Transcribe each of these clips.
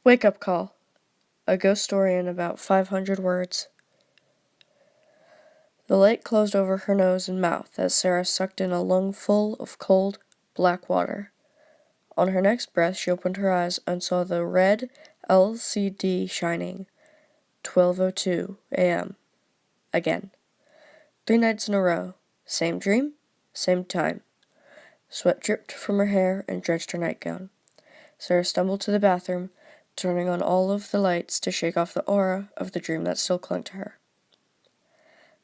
Wake Up Call, a ghost story in about 500 words. The light closed over her nose and mouth as Sarah sucked in a lungful of cold, black water. On her next breath, she opened her eyes and saw the red LCD shining. 12:02 a.m. Again. 3 nights in a row. Same dream, same time. Sweat dripped from her hair and drenched her nightgown. Sarah stumbled to the bathroom, turning on all of the lights to shake off the aura of the dream that still clung to her.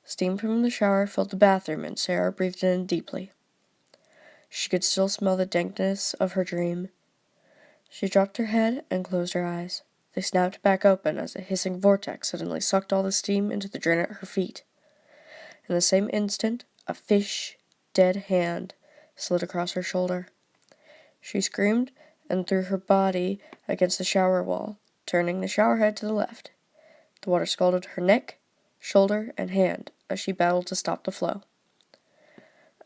Steam from the shower filled the bathroom, and Sarah breathed in deeply. She could still smell the dankness of her dream. She dropped her head and closed her eyes. They snapped back open as a hissing vortex suddenly sucked all the steam into the drain at her feet. In the same instant, a dead hand slid across her shoulder. She screamed and threw her body against the shower wall, turning the shower head to the left. The water scalded her neck, shoulder, and hand as she battled to stop the flow.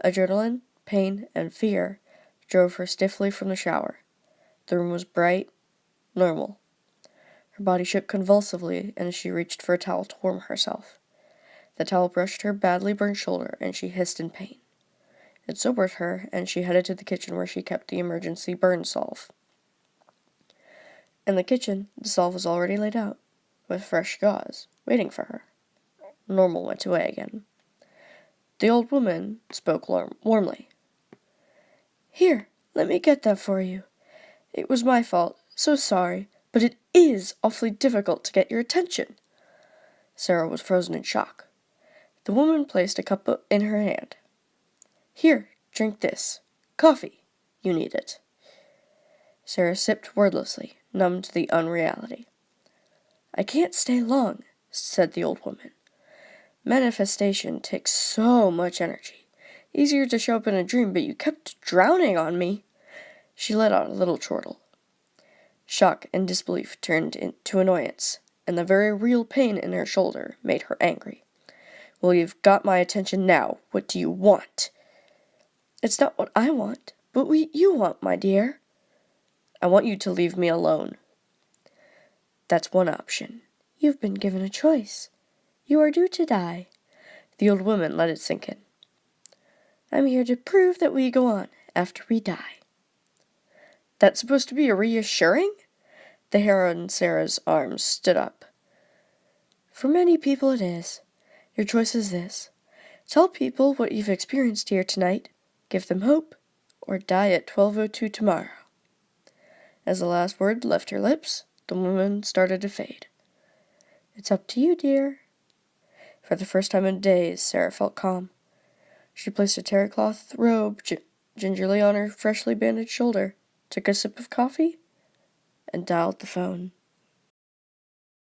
Adrenaline, pain, and fear drove her stiffly from the shower. The room was bright, normal. Her body shook convulsively as she reached for a towel to warm herself. The towel brushed her badly burned shoulder, and she hissed in pain. It sobered her, and she headed to the kitchen where she kept the emergency burn salve. In the kitchen, the salve was already laid out, with fresh gauze, waiting for her. Normal went away again. The old woman spoke warmly. "Here, let me get that for you. It was my fault, so sorry, but it is awfully difficult to get your attention." Sarah was frozen in shock. The woman placed a cup in her hand. "Here, drink this. Coffee. You need it." Sarah sipped wordlessly, numb to the unreality. "I can't stay long," said the old woman. "Manifestation takes so much energy. Easier to show up in a dream, but you kept drowning on me." She let out a little chortle. Shock and disbelief turned into annoyance, and the very real pain in her shoulder made her angry. "Well, you've got my attention now. What do you want?" "It's not what I want, but what you want, my dear." "I want you to leave me alone." "That's one option. You've been given a choice. You are due to die." The old woman let it sink in. "I'm here to prove that we go on after we die." "That's supposed to be reassuring?" The hair on Sarah's arms stood up. "For many people it is. Your choice is this. Tell people what you've experienced here tonight, give them hope, or die at 12:02 tomorrow." As the last word left her lips, the woman started to fade. "It's up to you, dear." For the first time in days, Sarah felt calm. She placed a terry cloth robe gingerly on her freshly bandaged shoulder, took a sip of coffee, and dialed the phone.